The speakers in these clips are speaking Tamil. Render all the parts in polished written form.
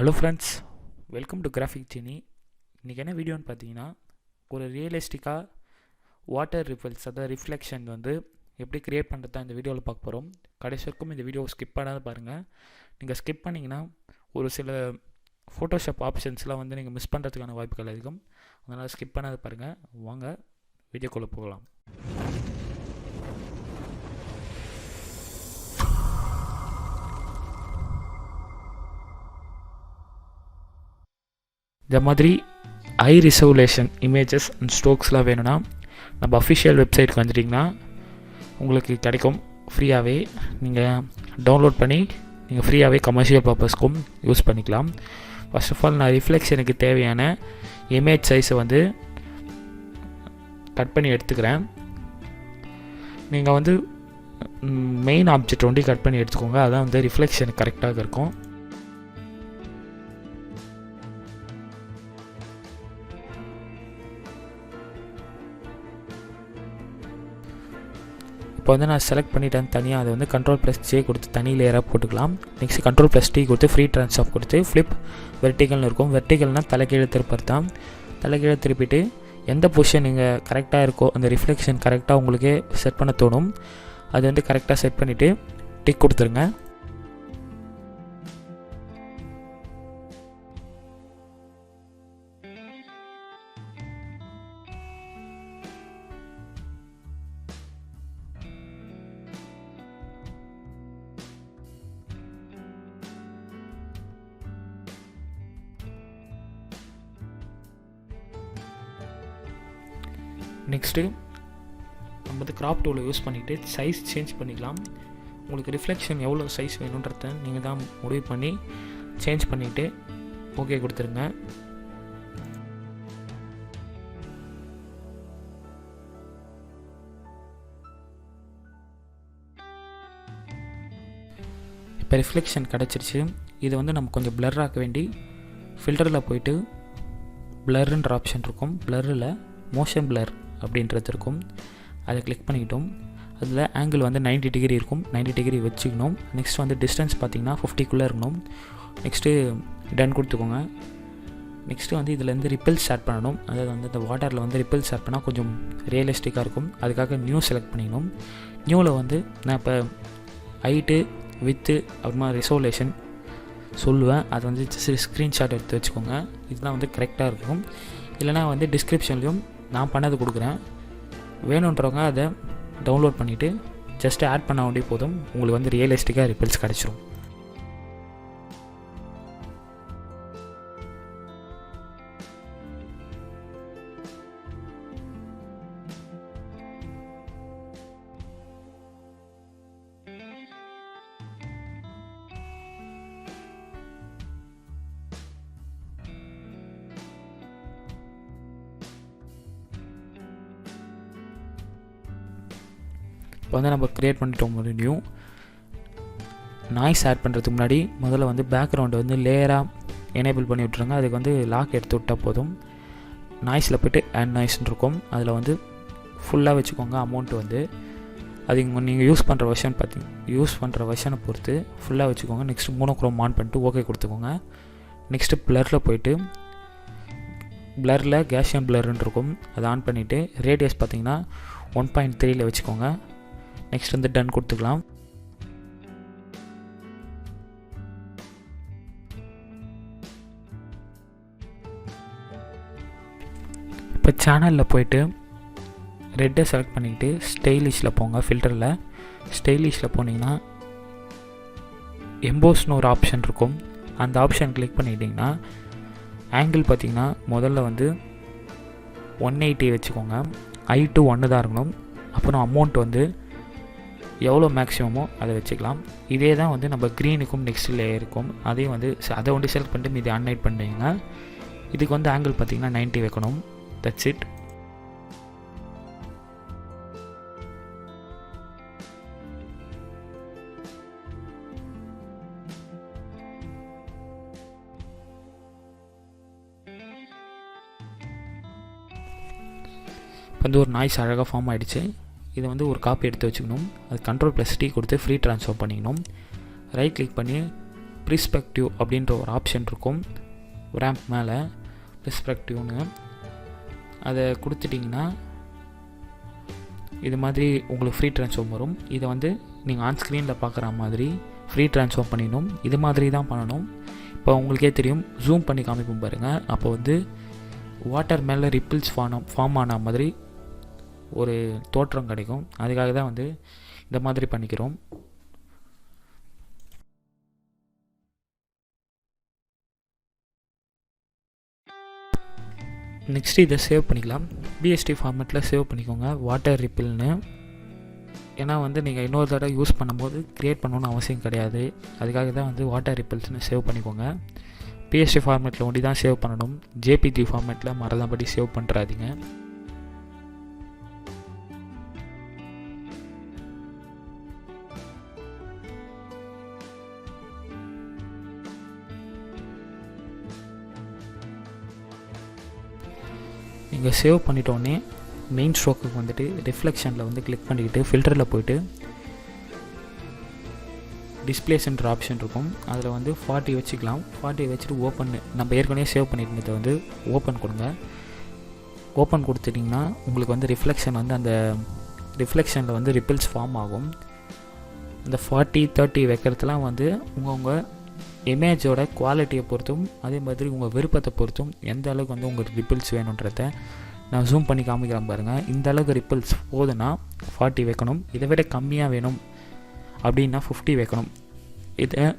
Hello friends, welcome to graphic ஜீனி. இன்றைக்கி என்ன வீடியோன்னு பார்த்தீங்கன்னா, ஒரு ரியலிஸ்டிக்காக வாட்டர் ரிப்பல்ஸ், அதாவது ரிஃப்ளெக்ஷன் வந்து எப்படி க்ரியேட் பண்ணுறது தான் இந்த வீடியோவில் பார்க்க போகிறோம். கடைசி வரைக்கும் இந்த வீடியோவை ஸ்கிப் பண்ணாத பாருங்கள். நீங்கள் ஸ்கிப் பண்ணிங்கன்னா ஒரு சில ஃபோட்டோஷாப் ஆப்ஷன்ஸ்லாம் வந்து நீங்கள் மிஸ் பண்ணுறதுக்கான வாய்ப்புகள் அதிகம். அதனால் ஸ்கிப் பண்ணாத பாருங்கள். வாங்க வீடியோக்குள்ளே போகலாம். இந்த மாதிரி ஹை ரிசல்யூஷன் இமேஜஸ் அண்ட் ஸ்ட்ரோக்ஸ்லாம் வேணும்னா நம்ம அஃபிஷியல் வெப்சைட்டுக்கு வந்துட்டிங்கன்னா உங்களுக்கு கிடைக்கும். ஃப்ரீயாகவே நீங்கள் டவுன்லோட் பண்ணி நீங்கள் ஃப்ரீயாகவே கமர்ஷியல் பர்பஸ்க்கும் யூஸ் பண்ணிக்கலாம். ஃபர்ஸ்ட் ஆஃப் ஆல் நான் ரிஃப்ளெக்ஷனுக்கு தேவையான இமேஜ் சைஸை வந்து கட் பண்ணி எடுத்துக்கிறேன். நீங்கள் வந்து மெயின் ஆப்ஜெக்ட் ஒண்டி கட் பண்ணி எடுத்துக்கோங்க. அதான் வந்து ரிஃப்ளெக்ஷனுக்கு கரெக்டாக இருக்கும். இப்போ வந்து நான் செலக்ட் பண்ணிட்டேன் தனியாக. அதை வந்து Ctrl+J கொடுத்து தனி லேயராக போட்டுக்கலாம். நெக்ஸ்ட் Ctrl+T கொடுத்து ஃப்ரீ ட்ரான்ஸ்ஃபார்ம் கொடுத்து ஃப்ளிப் வெர்டிகல்னு இருக்கும். வெர்டிகல்னால் தலைகீழ திருப்பது தான். தலைகீழ திருப்பிட்டு எந்த பொசிஷன் நீங்கள் கரெக்டாக இருக்கோ அந்த ரிஃப்ளெக்ஷன் கரெக்டாக உங்களுக்கே செட் பண்ண தோணும். அது வந்து கரெக்டாக செட் பண்ணிவிட்டு டிக் கொடுத்துருங்க. நெக்ஸ்ட்டு நம்ம வந்து கிராப் டூலை யூஸ் பண்ணிவிட்டு சைஸ் சேஞ்ச் பண்ணிக்கலாம். உங்களுக்கு ரிஃப்ளெக்ஷன் எவ்வளோ சைஸ் வேணுன்றத நீங்கள் தான் முடிவு பண்ணி சேஞ்ச் பண்ணிவிட்டு ஓகே கொடுத்துருங்க. இப்போ ரிஃப்ளெக்ஷன் கிடச்சிருச்சு. இதை வந்து நம்ம கொஞ்சம் பிளர் ஆக்க வேண்டி ஃபில்டரில் போயிட்டு பிளர்ன்ற ஆப்ஷன் இருக்கும். பிளரில் மோஷன் பிளர் அப்படின்றது இருக்கும். அதை கிளிக் பண்ணிக்கிட்டோம். அதில் ஆங்கிள் வந்து 90 டிகிரி இருக்கும். 90 டிகிரி வச்சுக்கணும். நெக்ஸ்ட் வந்து டிஸ்டன்ஸ் பார்த்திங்கன்னா 50க்குள்ளே இருக்கணும். நெக்ஸ்ட்டு டன் கொடுத்துக்கோங்க. நெக்ஸ்ட்டு வந்து இதில் வந்து ரிப்பல்ஸ் ஆட் பண்ணணும். அதாவது வந்து இந்த வாட்டரில் வந்து ரிப்பல்ஸ் ஆட் பண்ணால் கொஞ்சம் ரியலிஸ்டிக்காக இருக்கும். அதுக்காக நியூ செலக்ட் பண்ணிக்கணும். நியூவில் வந்து நான் இப்போ ஹைட்டு வித்து அப்புறமா ரிசோலேஷன் சொல்லுவேன். அது வந்து ஸ்க்ரீன்ஷாட் எடுத்து வச்சுக்கோங்க. இதெல்லாம் வந்து கரெக்டாக இருக்கும். இல்லைனா வந்து டிஸ்கிரிப்ஷன்லேயும் நான் பண்ணது கொடுக்குறேன். வேணுன்றவங்க அதை டவுன்லோட் பண்ணிவிட்டு ஜஸ்ட்டு ஆட் பண்ண வேண்டிய போதும். உங்களுக்கு வந்து ரியலிஸ்டிக்காக ரிப்பல்ஸ் கிடச்சிரும். இப்போ வந்து நம்ம க்ரியேட் பண்ணிட்டோம். ஒரு நியூ நாய்ஸ் ஆட் பண்ணுறதுக்கு முன்னாடி முதல்ல வந்து பேக்ரவுண்டை வந்து லேயராக எனேபிள் பண்ணி விட்ருங்க. அதுக்கு வந்து லாக் எடுத்து விட்டால் போதும். நாய்ஸில் போய்ட்டு ஆட் நாய்ஸ்ன்னு இருக்கும். அதில் வந்து ஃபுல்லாக வச்சுக்கோங்க. அமௌண்ட் வந்து அது நீங்கள் யூஸ் பண்ணுற வெர்ஷனை பொறுத்து ஃபுல்லாக வச்சுக்கோங்க. நெக்ஸ்ட்டு மோனோக்ரோம் ஆன் பண்ணிட்டு ஓகே கொடுத்துக்கோங்க. நெக்ஸ்ட்டு பிளரில் போய்ட்டு பிளரில் கேஷியன் பிளர்ன்னு இருக்கும். அதை ஆன் பண்ணிவிட்டு ரேடியஸ் பார்த்திங்கன்னா 1.3 வச்சுக்கோங்க. நெக்ஸ்ட் வந்து டன் கொடுத்துக்கலாம். இப்போ சேனலில் போய்ட்டு ரெட்டை செலக்ட் பண்ணிக்கிட்டு ஸ்டைலிஷில் போங்க. ஃபில்டரில் ஸ்டைலிஷில் போனீங்கன்னா எம்போஸ்னு ஒரு ஆப்ஷன் இருக்கும். அந்த ஆப்ஷன் கிளிக் பண்ணிக்கிட்டிங்கன்னா ஆங்கிள் பார்த்திங்கன்னா முதல்ல வந்து 180 வச்சுக்கோங்க. I to 1 தான் இருக்கணும். அப்புறம் அமௌண்ட் வந்து எவ்வளோ மேக்ஸிமமோ அதை வச்சுக்கலாம். இதே தான் வந்து நம்ம க்ரீனுக்கும் நெக்ஸ்ட் லேயருக்கும் அதையும் வந்து அதை வந்து செலக்ட் பண்ணிட்டு மீதி அன்லைட் பண்ணுவீங்க. இதுக்கு வந்து ஆங்கிள் பார்த்திங்கன்னா 90 வைக்கணும். That's it. வந்து ஒரு நாய்ஸ் அழகாக ஃபார்ம் ஆகிடுச்சு. இதை வந்து ஒரு காப்பி எடுத்து வச்சுக்கணும். அது Ctrl+T கொடுத்து ஃப்ரீ ட்ரான்ஸ்ஃபார்ம் பண்ணிக்கணும். ரைட் கிளிக் பண்ணி ப்ரிஸ்பெக்டிவ் அப்படின்ற ஒரு ஆப்ஷன் இருக்கும் ரேம்ப் மேலே, ப்ரிஸ்பெக்டிவ்னு அதை கொடுத்துட்டிங்கன்னா இது மாதிரி உங்களுக்கு ஃப்ரீ ட்ரான்ஸ்ஃபார்ம் வரும். இதை வந்து நீங்கள் ஆன் ஸ்க்ரீனில் பார்க்குற மாதிரி ஃப்ரீ ட்ரான்ஸ்ஃபார்ம் பண்ணிடணும். இது மாதிரி தான் பண்ணணும். இப்போ உங்களுக்கே தெரியும், ஜூம் பண்ணி காமிக்கும் பாருங்கள். அப்போ வந்து வாட்டர் மேலே ரிப்பிள்ஸ் ஃபார்ம் ஆன மாதிரி ஒரு தோற்றம் கிடைக்கும். அதுக்காக தான் வந்து இந்த மாதிரி பண்ணிக்கிறோம். நெக்ஸ்ட்டு இதை சேவ் பண்ணிக்கலாம். பிஎஸ்டி ஃபார்மேட்டில் சேவ் பண்ணிக்கோங்க வாட்டர் ரிப்பிள்னு. ஏன்னா வந்து நீங்கள் இன்னொரு தடவை யூஸ் பண்ணும்போது க்ரியேட் பண்ணணுன்னு அவசியம் கிடையாது. அதுக்காக தான் வந்து வாட்டர் ரிப்பிள்ஸ்னு சேவ் பண்ணிக்கோங்க. பிஎஸ்டி ஃபார்மேட்டில் ஒண்டி தான் சேவ் பண்ணணும். ஜேபிஜி ஃபார்மேட்டில் மறந்தபடி சேவ் பண்ணுறாதீங்க. நீங்கள் சேவ் பண்ணிட்டோன்னே மெயின் ஸ்ட்ரோக்குக்கு வந்துட்டு ரிஃப்ளெக்ஷனில் வந்து கிளிக் பண்ணிக்கிட்டு ஃபில்டரில் போய்ட்டு டிஸ்பிளேஸ்ன்ற ஆப்ஷன் இருக்கும். அதில் வந்து 40 வச்சுக்கலாம். 40 வச்சுட்டு ஓப்பன், நம்ம ஏற்கனவே சேவ் பண்ணியிருந்ததை வந்து ஓப்பன் கொடுங்க. ஓப்பன் கொடுத்துட்டிங்கன்னா உங்களுக்கு வந்து ரிஃப்ளெக்ஷன் வந்து அந்த ரிஃப்ளெக்ஷனில் வந்து ரிப்பிள்ஸ் ஃபார்ம் ஆகும். அந்த 40, 30 வைக்கிறதுலாம் வந்து உங்கள் இமேஜோட குவாலிட்டியை பொறுத்தும் அதே மாதிரி உங்கள் விருப்பத்தை பொறுத்தும் எந்த அளவுக்கு வந்து உங்களுக்கு ரிப்பிள்ஸ் வேணுன்றத நான் ஜூம் பண்ணி காமிக்கிறேன் பாருங்கள். இந்த அளவுக்கு ரிப்பிள்ஸ் போதுன்னா 40 வைக்கணும். இதை விட கம்மியாக வேணும் அப்படின்னா 50 வைக்கணும்.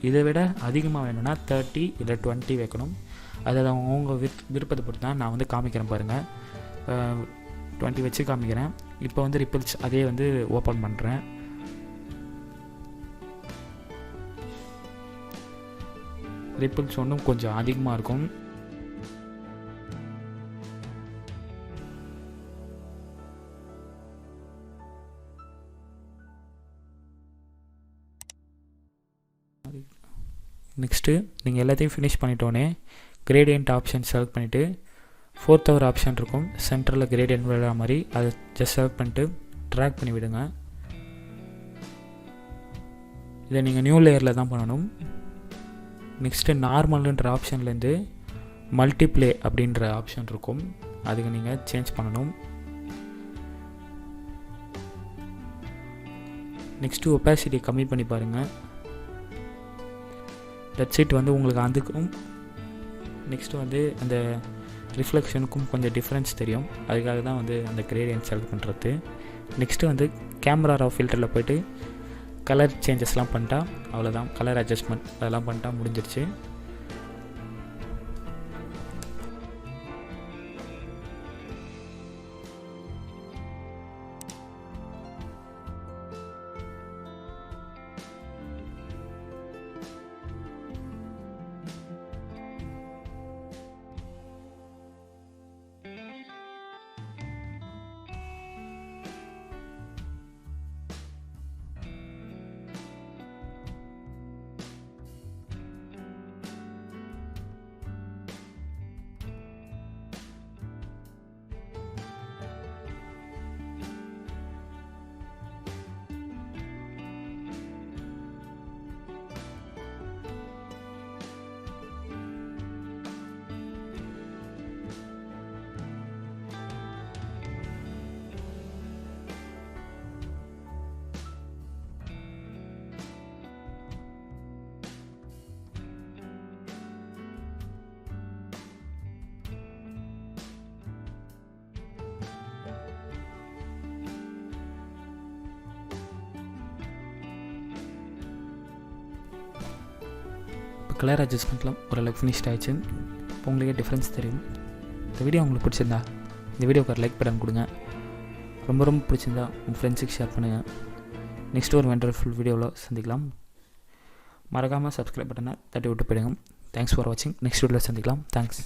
இதை விட அதிகமாக வேணும்னா 30 இல்லை 20 வைக்கணும். அதை அவங்க விருப்பத்தை பொறுத்து தான் நான் வந்து காமிக்கிறேன் பாருங்கள். 20 வச்சு காமிக்கிறேன். இப்போ வந்து ரிப்பிள்ஸ் அதே வந்து ஓப்பன் பண்ணுறேன். ரிப்பிள்ஸ் ஒன்றும் கொஞ்சம் அதிகமாக இருக்கும். நெக்ஸ்ட்டு நீங்கள் எல்லாத்தையும் ஃபினிஷ் பண்ணிட்டோன்னே கிரேடியன்ட் ஆப்ஷன் செலக்ட் பண்ணிவிட்டு 4th hour ஆப்ஷன் இருக்கும் சென்டரில் கிரேடியன்ட் விழுற மாதிரி, அதை ஜஸ்ட் செலக்ட் பண்ணிட்டு ட்ராக் பண்ணி விடுங்க. இதை நீங்கள் நியூ லேயரில் தான் பண்ணணும். நெக்ஸ்ட்டு நார்மல்ன்ற ஆப்ஷன்லேருந்து மல்டிப்ளே அப்படின்ற ஆப்ஷன் இருக்கும், அதுக்கு நீங்கள் சேஞ்ச் பண்ணணும். நெக்ஸ்ட்டு ஒப்பாசிட்டி கம்மி பண்ணி பாருங்கள். டச் வந்து உங்களுக்கு அதுக்கும் நெக்ஸ்ட்டு வந்து அந்த ரிஃப்ளெக்ஷனுக்கும் கொஞ்சம் டிஃப்ரென்ஸ் தெரியும். அதுக்காக தான் வந்து அந்த கிரேடியன்ட் செலக்ட் பண்ணுறது. நெக்ஸ்ட்டு வந்து கேமரா ரா ஃபில்டரில் போய்ட்டு கலர் சேஞ்சஸ்லாம் பண்ணிட்டா அவ்வளோதான். கலர் அட்ஜஸ்ட்மெண்ட் அதெல்லாம் பண்ணிட்டா முடிஞ்சிருச்சு. கலர் அட்ஜஸ்ட்மெண்ட்லாம் ஓரளவுக்கு ஃபினிஷ்ட் ஆகிடுச்சு. இப்போ உங்களுக்கே டிஃப்ரென்ஸ் தெரியும். இந்த வீடியோ உங்களுக்கு பிடிச்சிருந்தா இந்த வீடியோக்கு ஒரு லைக் பட்டன் கொடுங்க. ரொம்ப ரொம்ப பிடிச்சிருந்தா உங்கள் ஃப்ரெண்ட்ஸுக்கு ஷேர் பண்ணுங்கள். நெக்ஸ்ட் ஒரு வண்டர்ஃபுல் வீடியோவில் சந்திக்கலாம். மறக்காமல் சப்ஸ்கிரைப் பட்டனை தட்டி விட்டு போயிடுங்க. தேங்க்ஸ் ஃபார் வாட்சிங். நெக்ஸ்ட் வீடியோவில் சந்திக்கலாம். தேங்க்ஸ்.